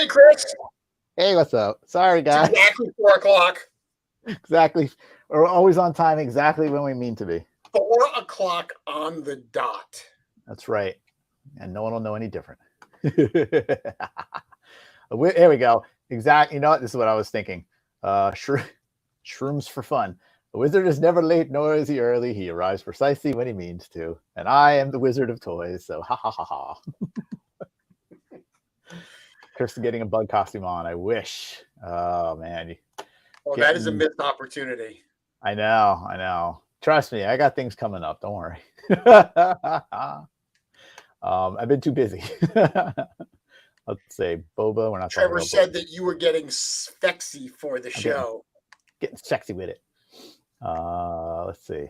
Hey, Chris. Hey, what's up? Sorry, It's guys. exactly 4 o'clock. Exactly. We're always on time, exactly when we mean to be. 4 o'clock on the dot. That's right. And no one will know any different. Here we go. Exactly. You know what? This is what I was thinking. Shrooms for fun. The wizard is never late, nor is he early. He arrives precisely when he means to. And I am the wizard of toys. So ha ha ha ha. Chris is getting a bug costume on. I wish. Oh man. Oh, that is a missed opportunity. I know. Trust me, I got things coming up. Don't worry. I've been too busy. Let's say Boba. We're not. Trevor said that you were getting sexy for the show. Getting sexy with it. Let's see.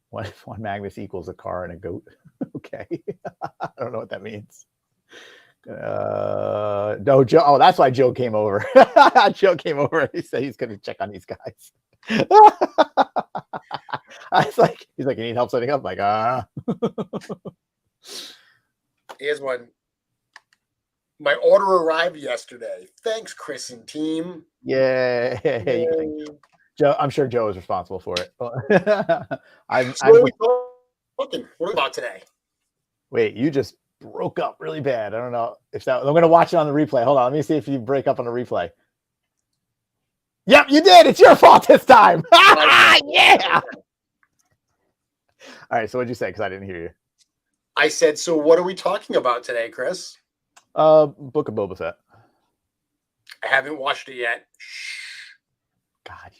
One Magnus equals a car and a goat. Okay. I don't know what that means. No, Joe. Oh, that's why Joe came over. Joe came over. He said he's going to check on these guys. He's like, you need help setting up? I'm like, Here's one. My order arrived yesterday. Thanks, Chris and team. Yeah. Joe, I'm sure Joe is responsible for it. What are we about today? Wait, you just broke up really bad. I don't know if that. I'm going to watch it on the replay. Hold on. Let me see if you break up on the replay. Yep, you did. It's your fault this time. Yeah. All right. So what'd you say? Because I didn't hear you. I said, so what are we talking about today, Chris? Book of Boba Fett. I haven't watched it yet. God,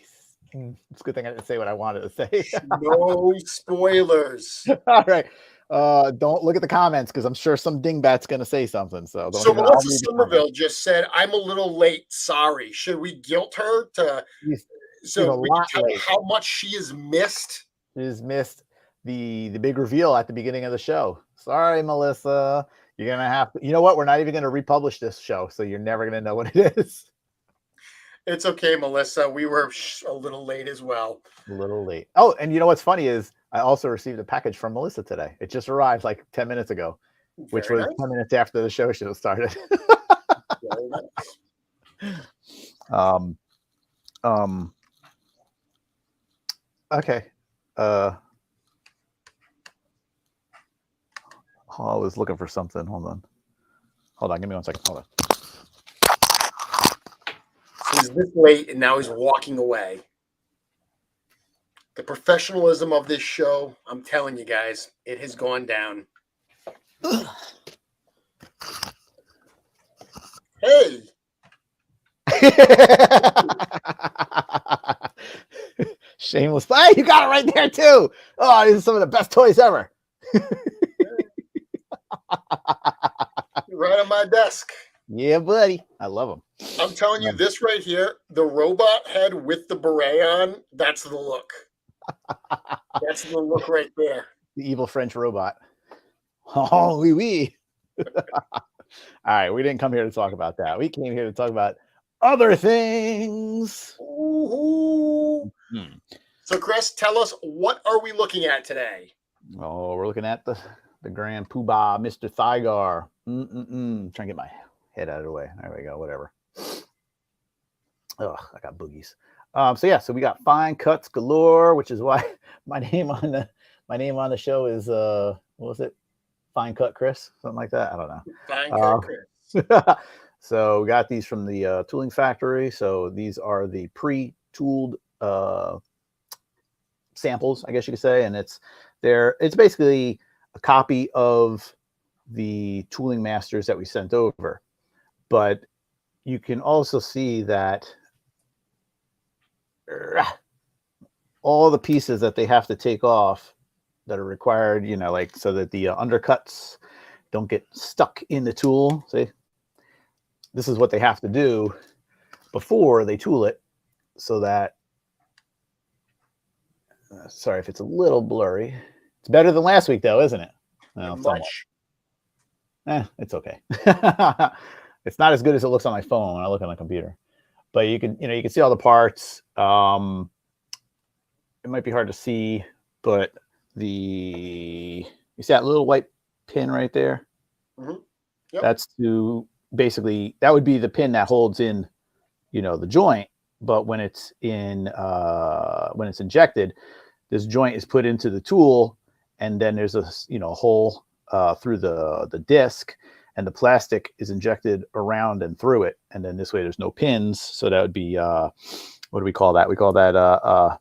it's a good thing I didn't say what I wanted to say. No spoilers. All right. Don't look at the comments because I'm sure some dingbat's going to say something. So Melissa Somerville just said, "I'm a little late. Sorry." Should we guilt her to? We can tell her how much she has missed. She's missed the big reveal at the beginning of the show. Sorry, Melissa. You're gonna have to. You know what? We're not even going to republish this show, so you're never going to know what it is. It's okay, Melissa. We were a little late as well. A little late. Oh, and you know what's funny is I also received a package from Melissa today. It just arrived like 10 minutes ago, which was 10 minutes after the show should have started. Very nice. Okay. I was looking for something. Hold on. Give me 1 second. Hold on. He's this late and now he's walking away. The professionalism of this show, I'm telling you guys, it has gone down. Hey. Shameless. Hey, you got it right there too. Oh, these are some of the best toys ever. Right on my desk. Yeah, buddy. I love them. I'm telling you, this right here, the robot head with the beret on, that's the look. That's the look right there. The evil French robot. Oh, oui, oui. All right, we didn't come here to talk about that. We came here to talk about other things. So, Chris, tell us, what are we looking at today? Oh, we're looking at the Grand Poobah, Mr. Thygar. Trying to get my head out of the way. There we go. Whatever. Ugh, I got boogies. So we got fine cuts galore, which is why my name on the show is what was it? Fine Cut Chris, something like that. I don't know. Fine Cut Chris. So we got these from the tooling factory. So these are the pre-tooled samples, I guess you could say, and it's basically a copy of the tooling masters that we sent over, but you can also see that all the pieces that they have to take off that are required, like so that the undercuts don't get stuck in the tool. See, this is what they have to do before they tool it, so that sorry if it's a little blurry. It's better than last week though, isn't it? Well, much. It's okay. It's not as good as it looks on my phone when I look on the computer, but you can see all the parts. It might be hard to see, but you see that little white pin right there? Mm-hmm. Yep. That's to basically that would be the pin that holds in, the joint. But when it's injected, this joint is put into the tool, and then there's a hole through the disc, and the plastic is injected around and through it, and then this way there's no pins. So that would be what do we call that? We call that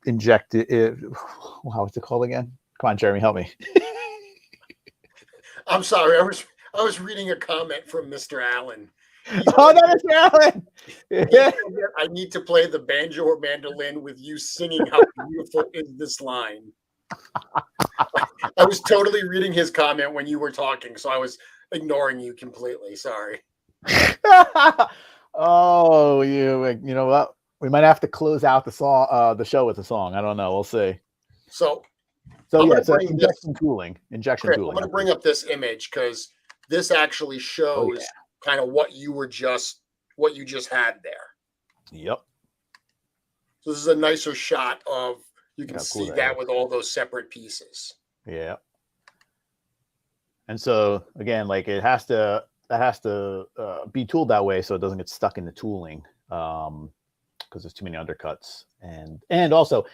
injected. What's it called again? Come on, Jeremy, help me. I'm sorry. I was reading a comment from Mr. Allen. Oh, no, Mr. Allen. I need to play the banjo or mandolin with you singing "How Beautiful Is This Line." I was totally reading his comment when you were talking, so I was ignoring you completely. Sorry. Oh, you know what? We might have to close out the song, the show with a song. I don't know. We'll see. So yeah, it's injection tooling. Chris, I'm going to bring up this image because this actually shows kind of what you just had there. Yep. So this is a nicer shot of, you can see that with all those separate pieces. Yeah. And so again, like that has to be tooled that way so it doesn't get stuck in the tooling, because there's too many undercuts. And also,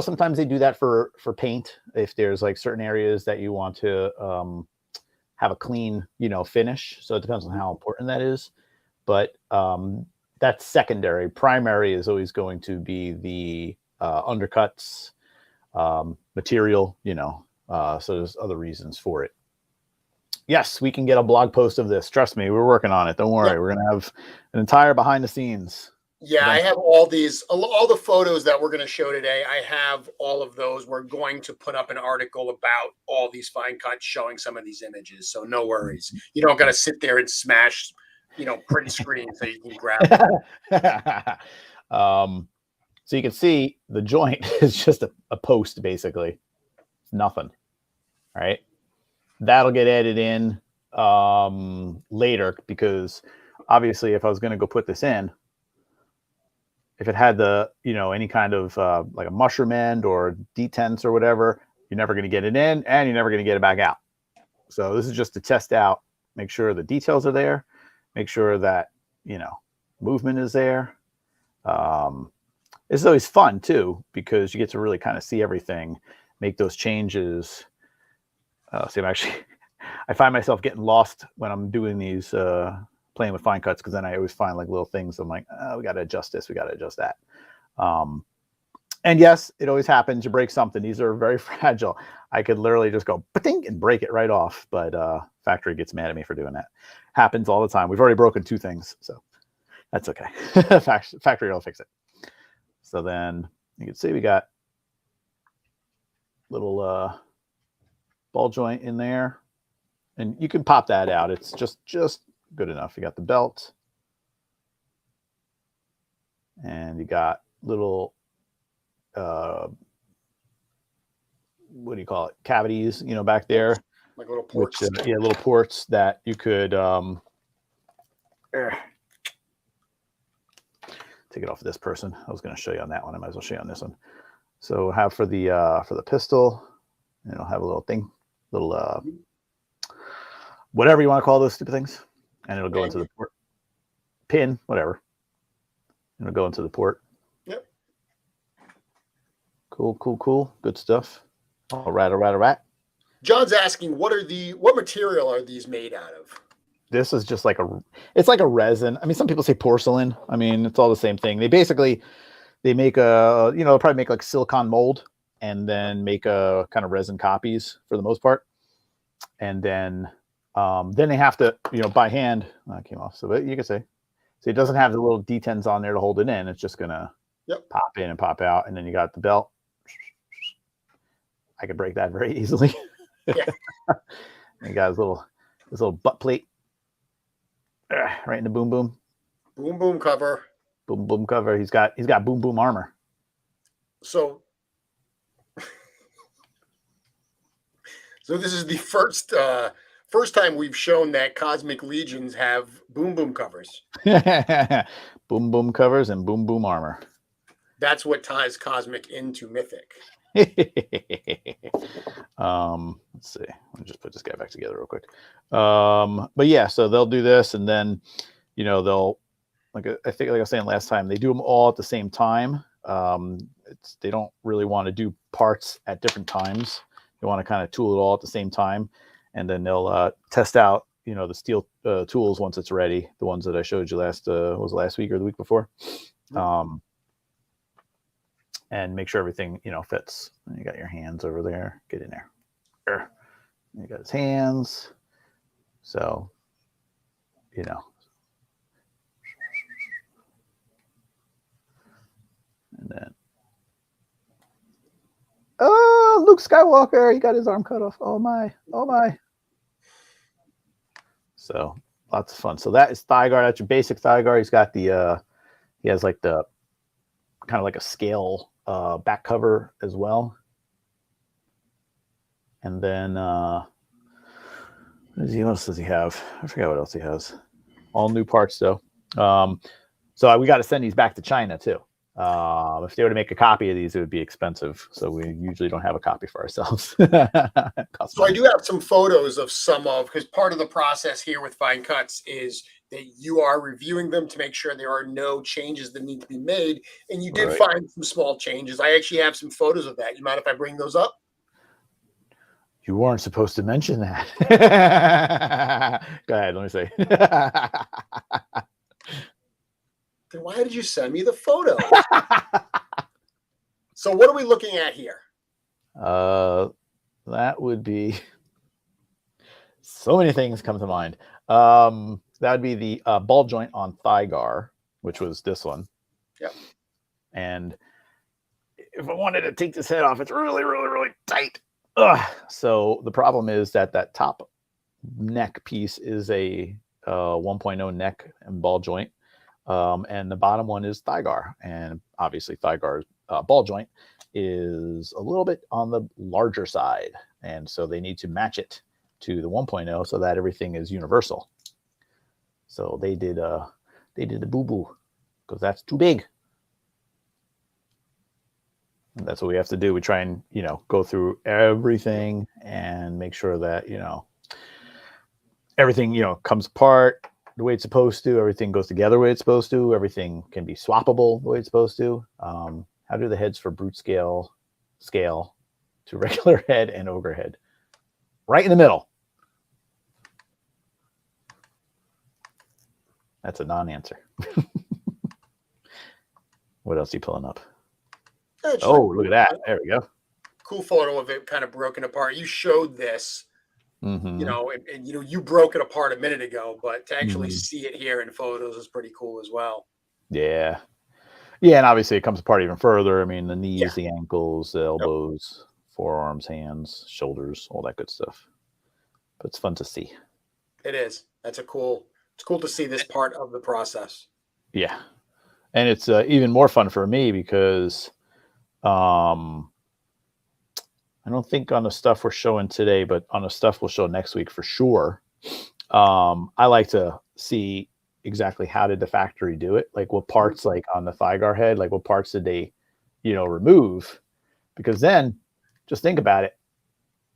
sometimes they do that for paint. If there's like certain areas that you want to have a clean, finish. So it depends on how important that is. But that's secondary. Primary is always going to be the undercuts, material, so there's other reasons for it. Yes, we can get a blog post of this. Trust me, we're working on it. Don't worry. We're going to have an entire behind the scenes. Yeah, I have all the photos that we're going to show today. I have all of those. We're going to put up an article about all these fine cuts showing some of these images. So no worries. You don't got to sit there and smash, print screen so you can grab it. So you can see the joint is just a post, basically. It's nothing. All right. That'll get added in later, because obviously if I was going to go put this in, if it had the, any kind of like a mushroom end or detents or whatever, you're never going to get it in and you're never going to get it back out. So this is just to test out, make sure the details are there, make sure that, movement is there. It's always fun too, because you get to really kind of see everything, make those changes. See, I find myself getting lost when I'm doing these, playing with fine cuts, because then I always find like little things. I'm like, oh, we got to adjust this, we got to adjust that. And yes, it always happens. You break something. These are very fragile. I could literally just go ba-ding and break it right off. But factory gets mad at me for doing that. Happens all the time. We've already broken 2 things, so that's okay. Factory will fix it. So then you can see we got little ball joint in there, and you can pop that out. It's just good enough. You got the belt, and you got little what do you call it, cavities, back there, like little ports. Which, little ports that you could take it off of this person. I was going to show you on that one. I might as well show you on this one. So have for the pistol, and it'll have a little thing, little whatever you want to call those stupid things, and it'll go into the port. Pin, whatever. It'll go into the port. Yep. Cool. Good stuff. All right. John's asking, what material are these made out of? This is just like it's like a resin. I mean, some people say porcelain. I mean, it's all the same thing. They make they'll probably make like silicone mold and then make a kind of resin copies for the most part. And then they have to, by hand, that came off. So you can see, so it doesn't have the little detents on there to hold it in. It's just going to pop in and pop out. And then you got the belt. I could break that very easily. Yeah. You got his little butt plate right in the boom boom. Boom boom cover. Boom boom cover. He's got boom boom armor. So this is the first time we've shown that Cosmic Legions have boom boom covers. Boom boom covers and boom boom armor. That's what ties Cosmic into Mythic. Let's see. Let me just put this guy back together real quick. But yeah, so they'll do this, and then they'll, like I think, like I was saying last time, they do them all at the same time. They don't really want to do parts at different times. They want to kind of tool it all at the same time, and then they'll test out the steel tools once it's ready. The ones that I showed you last week or the week before. And make sure everything fits. You got your hands over there. Get in there. There. You got his hands. So and then Luke Skywalker, he got his arm cut off. Oh my. So lots of fun. So that is thigh guard. That's your basic thigh guard. He's got he has like the kind of like a scale back cover as well. And then what else does he have? I forgot what else he has. All new parts though. So we got to send these back to China too. If they were to make a copy of these, it would be expensive. So we usually don't have a copy for ourselves. So I do have some photos of because part of the process here with Fine Cuts is that you are reviewing them to make sure there are no changes that need to be made. And you did find some small changes. I actually have some photos of that. You mind if I bring those up? You weren't supposed to mention that. Go ahead, let me see. Then why did you send me the photo? So what are we looking at here? That would be so many things come to mind. That would be the ball joint on thigh guard, which was this one. Yep. And if I wanted to take this head off, it's really, really, really tight. So the problem is that top neck piece is a 1.0 neck and ball joint. And the bottom one is thigh guard. And obviously thigh guard ball joint is a little bit on the larger side. And so they need to match it to the 1.0 so that everything is universal. So they did the boo-boo because that's too big. And that's what we have to do. We try and, go through everything and make sure that, everything, comes apart the way it's supposed to. Everything goes together the way it's supposed to. Everything can be swappable the way it's supposed to. How do the heads for brute scale to regular head and ogre head? Right in the middle. That's a non-answer. What else are you pulling up? Look at that. There we go. Cool photo of it kind of broken apart. You showed this, Mm-hmm. and you broke it apart a minute ago, but to actually see it here in photos is pretty cool as well. Yeah. Yeah, and obviously it comes apart even further. I mean, the knees, the ankles, the elbows, forearms, hands, shoulders, all that good stuff. But it's fun to see. It is. It's cool to see this part of the process. Yeah. And it's even more fun for me because I don't think on the stuff we're showing today, but on the stuff we'll show next week for sure. I like to see exactly how did the factory do it? Like what parts, like on the thigh guard head, like what parts did they, remove? Because then just think about it.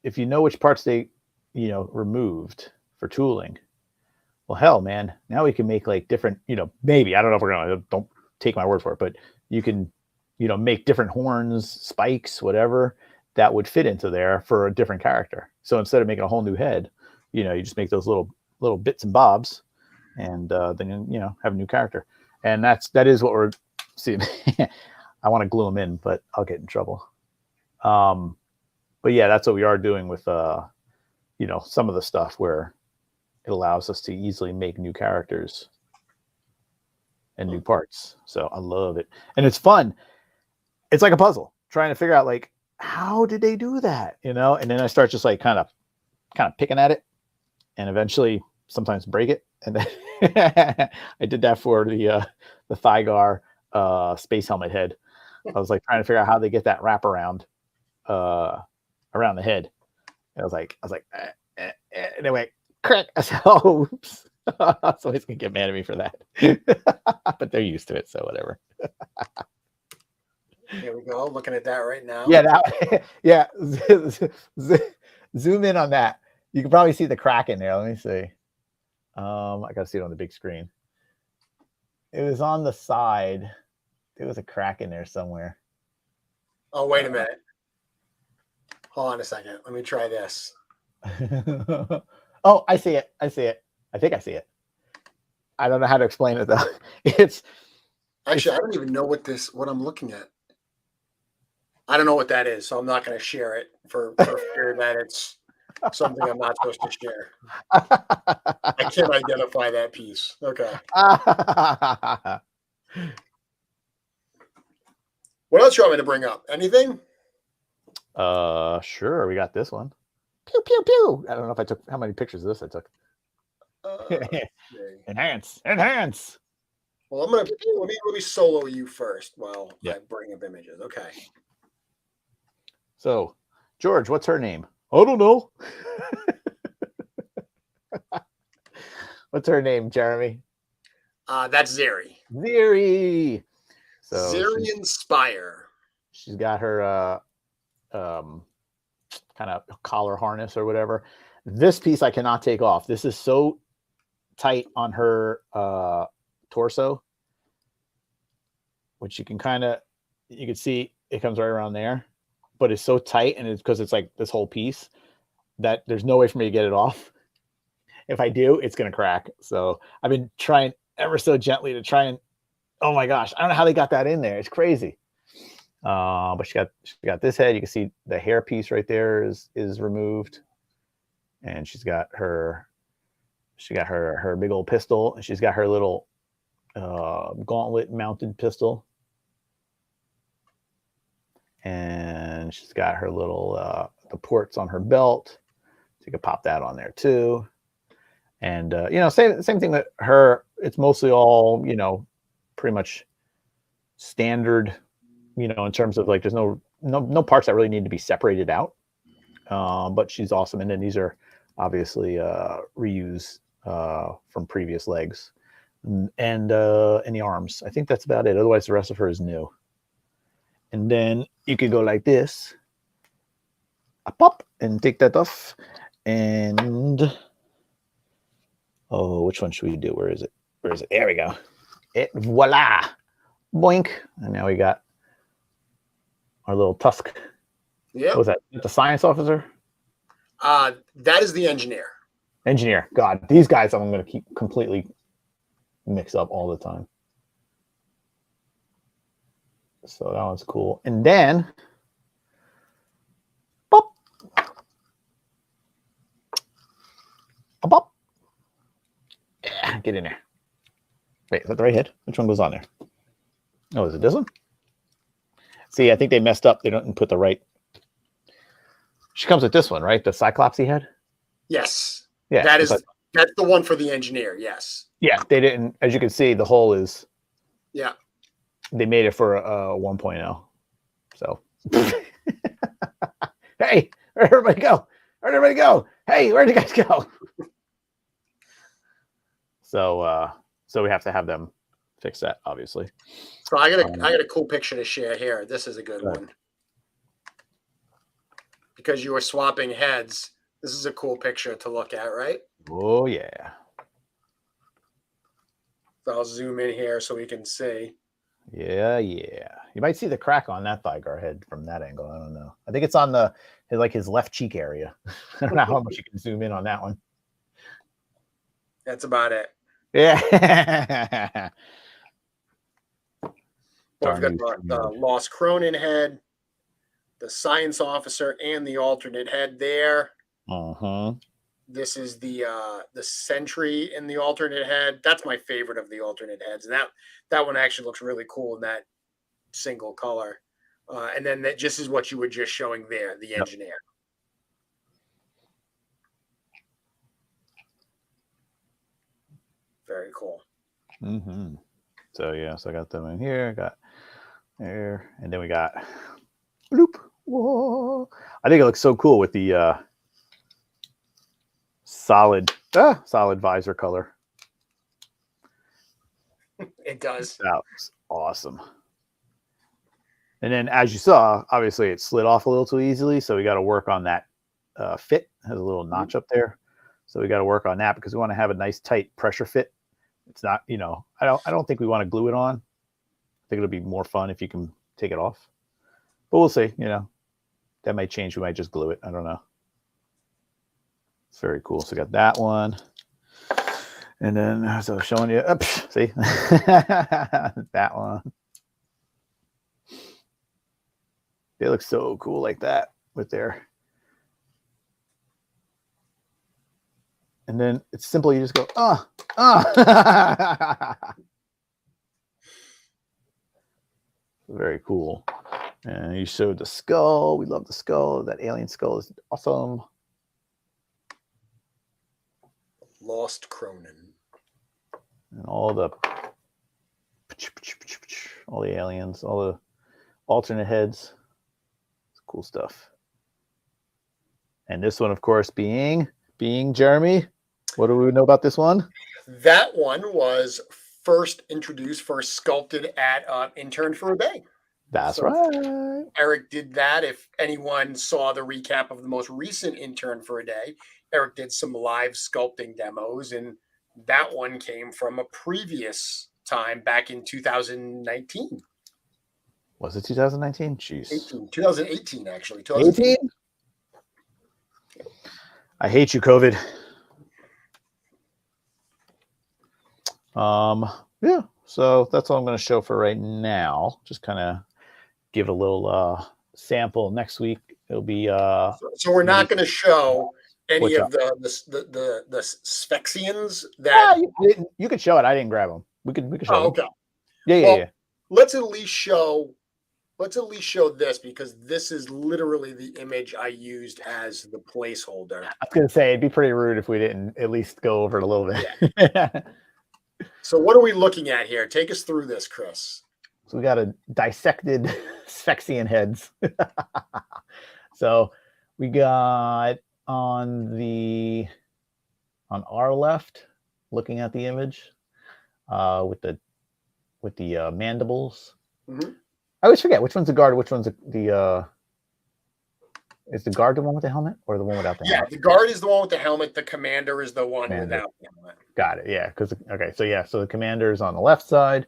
If you know which parts they, removed for tooling, well, hell, man, now we can make like different, maybe, I don't know if we're going to, don't take my word for it, but you can, make different horns, spikes, whatever that would fit into there for a different character. So instead of making a whole new head, you just make those little bits and bobs, and then have a new character. And that is what we're seeing. I want to glue them in, but I'll get in trouble. But yeah, that's what we are doing with some of the stuff where it allows us to easily make new characters and new parts. So I love it, and it's fun. It's like a puzzle trying to figure out like, how did they do that? And then I start just like kind of picking at it, and eventually sometimes break it. And then I did that for the thigh guard space helmet head. I was like trying to figure out how they get that wrap around around the head. And I was like, and it went crack. I said, oh, oops. So he's gonna get mad at me for that. But they're used to it, so whatever. Here we go. Looking at that right now. Yeah, that, yeah. Zoom in on that. You can probably see the crack in there. Let me see. I gotta see it on the big screen. It was on the side. There was a crack in there somewhere. Oh, wait a minute. Hold on a second. Let me try this. Oh, I see it. I see it. I think I see it. I don't know how to explain it though. It's Actually, I don't even know what I'm looking at. I don't know what that is, so I'm not going to share it for fear that it's something I'm not supposed to share. I can't identify that piece. Okay. What else you want me to bring up? Anything? Sure. We got this one. Pew pew pew. I don't know if I took how many pictures of this I took. Enhance. Well, I'm gonna let me solo you first while Yeah. I bring up images. Okay. So, George, what's her name? I don't know. What's her name, Jeremy? That's Zeri. Zeri. So Zerian Spire. she's got her kind of collar harness or whatever. This piece I cannot take off. This is so tight on her torso, which you can see it comes right around there, but it's so tight, and it's because it's like this whole piece that there's no way for me to get it off. If I do, it's gonna crack. So I've been trying ever so gently to try and, oh my gosh, I don't know how they got that in there. It's crazy. But she got this head. You can see the hair piece right there is removed, and she's got her big old pistol, and she's got her little gauntlet mounted pistol, and she's got her little the ports on her belt. So you can pop that on there too. And same thing with her. It's mostly all pretty much standard. In terms of like, there's no parts that really need to be separated out. But she's awesome. And then these are obviously reuse from previous legs, and the arms. I think that's about it. Otherwise, the rest of her is new. And then you could go like this, a pop, and take that off. And which one should we do? Where is it? There we go. Voila, boink. And now we got our little tusk. Yeah. What was that? The science officer? That is the engineer. Engineer. God, these guys I'm going to keep completely mix up all the time. So that one's cool. And then, pop, pop. Yeah, get in there. Wait, is that the right head? Which one goes on there? Oh, is it this one? See, I think they messed up. They didn't put the right. She comes with this one, right? The Cyclopsy head? Yes. Yeah. That's the one for the engineer. Yes. Yeah, they didn't. As you can see, the hole is. Yeah. They made it for a 1.0. So. Hey, where'd everybody go? Hey, where'd you guys go? So we have to have them fix that, obviously. So I got a cool picture to share here. This is a good one. Because you were swapping heads, this is a cool picture to look at, right? Oh yeah. So I'll zoom in here so we can see. Yeah. You might see the crack on that Thygar head from that angle. I don't know. I think it's on his left cheek area. I don't know how much you can zoom in on that one. That's about it. Yeah. Well, we've got the Lost Cronin head, the science officer, and the alternate head there. Uh-huh. This is the sentry in the alternate head. That's my favorite of the alternate heads. And that one actually looks really cool in that single color. And then that just is what you were just showing there, the engineer. Very cool. Mm-hmm. So I got them in here. Got there, and then we got bloop. Whoa! I think it looks so cool with the solid visor color. It does. That's awesome. And then, as you saw, obviously it slid off a little too easily, so we got to work on that fit. It has a little notch up there, so we got to work on that because we want to have a nice tight pressure fit. It's not, I don't think we want to glue it on. I think it'll be more fun if you can take it off, but we'll see. That might change. We might just glue it. I don't know. It's very cool. So we got that one, and then as I was showing you, see that one. They look so cool like that with their. And then it's simple. You just go, Very cool. And you showed the skull. We love the skull. That alien skull is awesome. Lost Cronin. And all the aliens, all the alternate heads. It's cool stuff. And this one, of course, being Jeremy. What do we know about this one? That one was first sculpted at Intern for a Day. That's right. Eric did that. If anyone saw the recap of the most recent Intern for a Day, Eric did some live sculpting demos, and that one came from a previous time back in 2019. Was it 2019? Jeez. 2018, actually. 2018? I hate you, COVID. Yeah, so that's all I'm going to show for right now. Just kind of give a little sample. Next week it'll be so we're not going to show any of the Sphexians that you could show it. I didn't grab them. We could show them. Okay. Yeah. Let's at least show this, because this is literally the image I used as the placeholder. I was going to say it'd be pretty rude if we didn't at least go over it a little bit. Yeah. So what are we looking at here? Take us through this, Chris. So we got a dissected Sphexian heads. So we got on our left, looking at the image, with the mandibles. Mm-hmm. I always forget which one's the guard, which one's the is the guard the one with the helmet or the one without the helmet? Yeah, the guard is the one with the helmet. The commander is the one without the helmet. Got it. Yeah, so the commander is on the left side.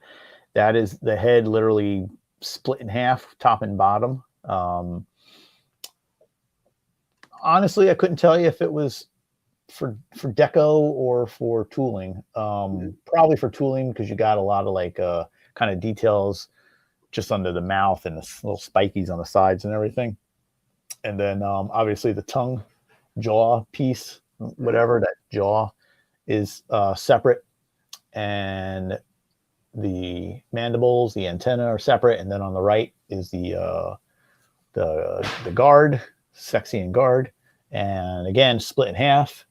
That is the head literally split in half, top and bottom. Honestly, I couldn't tell you if it was for deco or for tooling. Probably for tooling, because you got a lot of kind of details just under the mouth and the little spikies on the sides and everything. And then obviously the tongue, jaw piece, whatever, that jaw is separate, and the mandibles, the antenna are separate. And then on the right is the guard, Sphexian guard, and again split in half,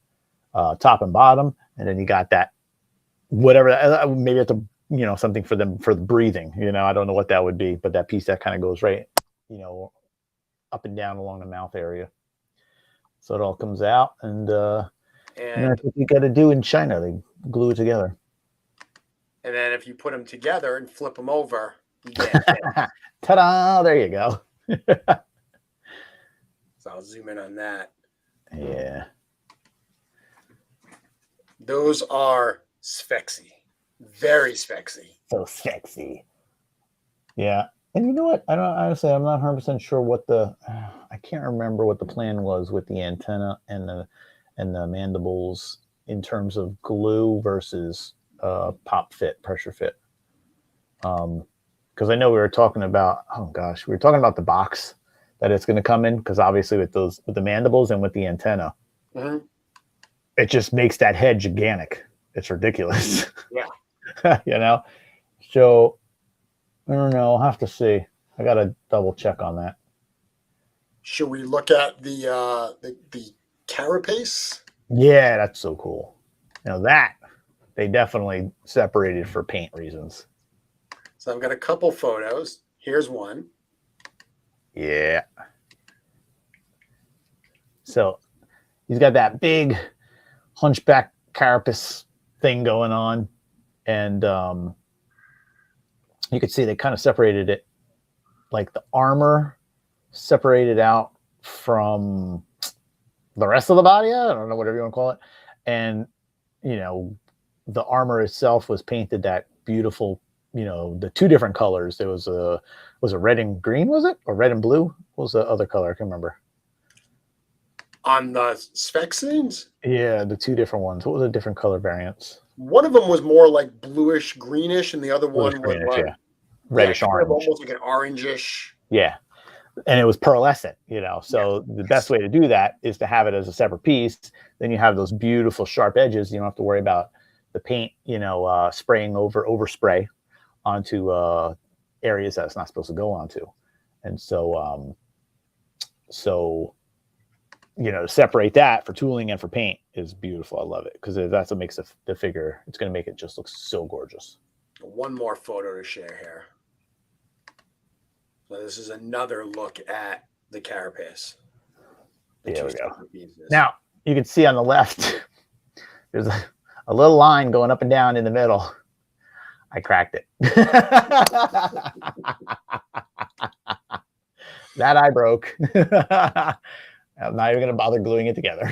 top and bottom. And then you got that whatever, maybe it's something for them for the breathing. I don't know what that would be, but that piece that kind of goes right, up and down along the mouth area. So it all comes out, and that's what you got to do in China. They glue it together. And then if you put them together and flip them over, you get ta-da! There you go. So I'll zoom in on that. Yeah. Those are Sphexy. Very Sphexy. So sexy. Yeah. And you know what? I'm not 100% sure I can't remember what the plan was with the antenna and the mandibles in terms of glue versus pop fit, pressure fit. Because I know we were talking about, the box that it's going to come in, because obviously with the mandibles and with the antenna, it just makes that head gigantic. It's ridiculous. Yeah. So I don't know. I'll have to see. I got to double check on that. Should we look at the carapace? Yeah, that's so cool. That they definitely separated for paint reasons. So I've got a couple photos. Here's one. Yeah. So he's got that big hunchback carapace thing going on. And you could see they kind of separated it like the armor separated out from the rest of the body. I don't know, whatever you want to call it. And, you know, the armor itself was painted that beautiful, you know, the two different colors. There was a red and green, was it? Or red and blue? What was the other color? I can't remember. On the spec scenes? Yeah, the two different ones. What were the different color variants? One of them was more like bluish greenish, and the other Bluish one was greenish, like yeah. Reddish kind of orange. almost like an orangish. Yeah. And it was pearlescent, you know. So the best way to do that is to have it as a separate piece. Then you have those beautiful sharp edges. You don't have to worry about the paint, you know, spraying overspray onto areas that it's not supposed to go onto. And so, you know, to separate that for tooling and for paint is beautiful. I love it because that's what makes the figure. It's going to make it just look so gorgeous. One more photo to share here. So this is another look at the carapace. There we go. Now you can see on the left, there's a little line going up and down in the middle. I cracked it. That I broke. I'm not even going to bother gluing it together.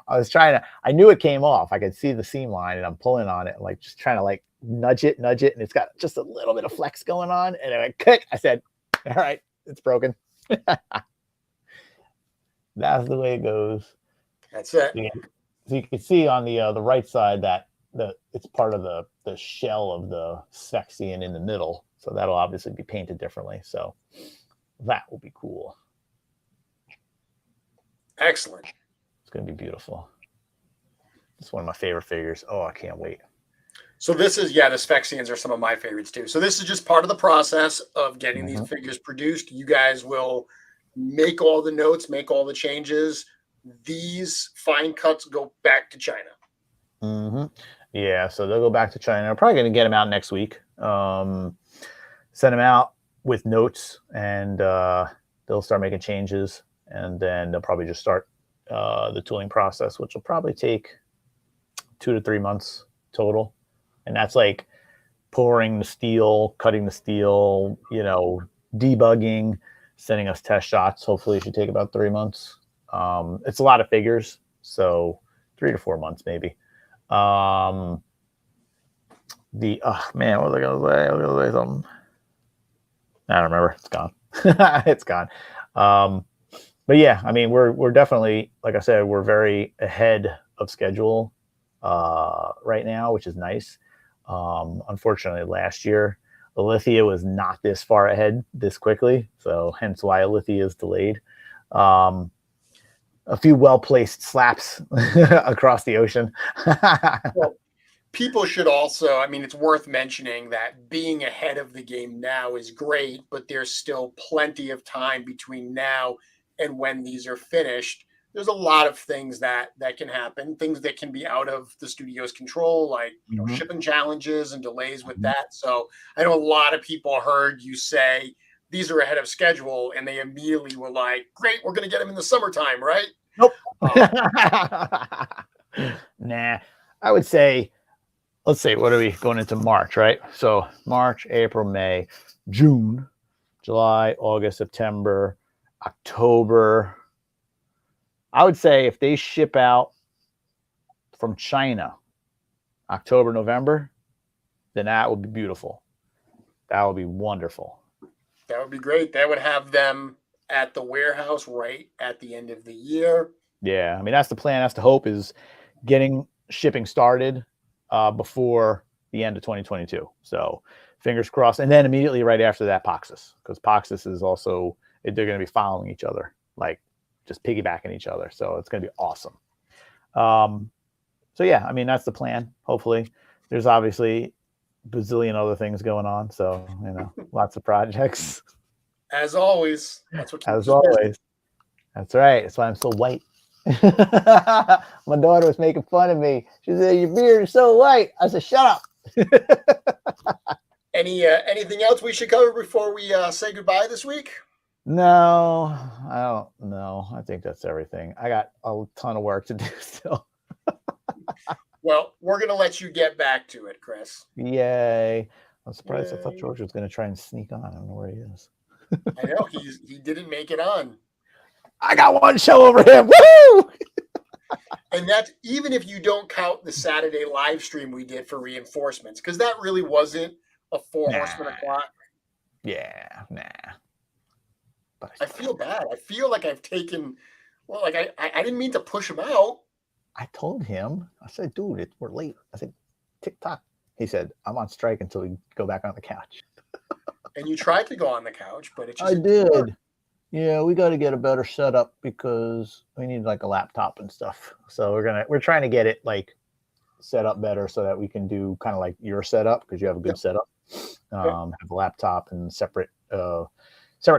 I knew it came off. I could see the seam line and I'm pulling on it, like just trying to like nudge it. And it's got just a little bit of flex going on. And I click, I said, all right, it's broken. That's the way it goes. That's it. So you can see on the right side that it's part of the shell of the Sexian in the middle. So that'll obviously be painted differently. So that will be cool. Excellent. It's going to be beautiful. It's one of my favorite figures. Oh, I can't wait. So this is, the Sphexians are some of my favorites too. So this is just part of the process of getting these figures produced. You guys will make all the notes, make all the changes. These fine cuts go back to China. Yeah, so they'll go back to China. I'm probably going to get them out next week. Send them out with notes, and they'll start making changes. And then they'll probably just start the tooling process, which will probably take 2 to 3 months total. And that's like pouring the steel, cutting the steel, you know, debugging, sending us test shots. Hopefully it should take about 3 months. It's a lot of figures, so 3 to 4 months maybe. Man, what was I gonna say? I was gonna say something. I don't remember. It's gone. It's gone. But yeah, I mean, we're definitely, like I said, we're very ahead of schedule right now, which is nice. Unfortunately, last year, Alithia was not this far ahead this quickly, so hence why Alithia is delayed. A few well-placed slaps across the ocean. Well, people should also, I mean, it's worth mentioning that being ahead of the game now is great, but there's still plenty of time between now and when these are finished. There's a lot of things that can happen, things that can be out of the studio's control, like shipping challenges and delays with that. So I know a lot of people heard you say these are ahead of schedule, and they immediately were like, great, we're going to get them in the summertime, right? Nope. Nah, I would say, let's say, what are we going into March, right? So March, April, May, June, July, August, September, October. I would say if they ship out from China, October, November, then that would be beautiful. That would be wonderful. That would be great. That would have them at the warehouse right at the end of the year. Yeah, I mean, that's the plan. That's the hope, is getting shipping started before the end of 2022. So fingers crossed. And then immediately right after that, Poxus, because Poxus is also, they're going to be following each other, like just piggybacking each other. So it's going to be awesome. So yeah, I mean, that's the plan. Hopefully, there's obviously bazillion other things going on. So, you know, lots of projects. As always. That's what keeps As always. That's right. That's why I'm so white. My daughter was making fun of me. She said, your beard is so white. I said, shut up. Anything else we should cover before we say goodbye this week? No, I don't know. I think that's everything. I got a ton of work to do still. Well, we're going to let you get back to it, Chris. Yay. I'm surprised. I thought George was going to try and sneak on. I don't know where he is. I know he didn't make it on. I got one show over him. Woo! And that's even if you don't count the Saturday live stream we did for reinforcements, because that really wasn't a four horsemen o'clock. Yeah, nah. But I feel bad. I feel like I've taken. Well, like I didn't mean to push him out. I told him. I said, dude, we're late. I said, TikTok. He said, I'm on strike until we go back on the couch. And you tried to go on the couch, but it just I did. Yeah, we got to get a better setup because we need like a laptop and stuff. So we're trying to get it like set up better so that we can do kind of like your setup because you have a good setup. Have a laptop and separate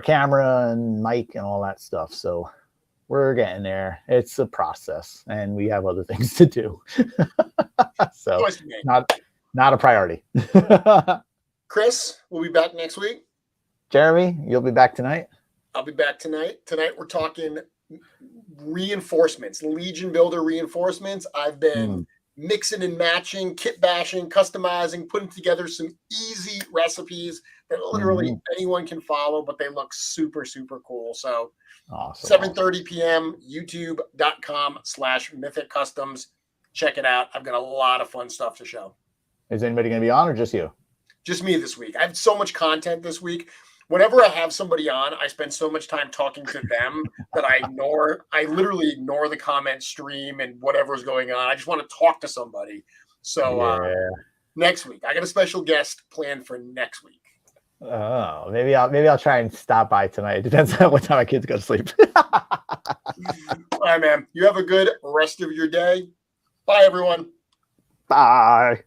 camera and mic and all that stuff. So we're getting there. It's a process, and we have other things to do. So not a priority. Chris, we'll be back next week. Jeremy, you'll be back tonight. I'll be back tonight. Tonight we're talking reinforcements, Legion Builder reinforcements. I've been mixing and matching, kit bashing, customizing, putting together some easy recipes that literally anyone can follow, but they look super, super cool. So awesome. 7:30 p.m. youtube.com/mythic customs. Check it out. I've got a lot of fun stuff to show. Is anybody going to be on or just you? Just me this week. I have so much content this week. Whenever I have somebody on, I spend so much time talking to them that I literally ignore the comment stream and whatever's going on. I just want to talk to somebody. So next week, I got a special guest planned for next week. Oh, maybe I'll try and stop by tonight. It depends on what time my kids go to sleep. All right, man. You have a good rest of your day. Bye, everyone. Bye.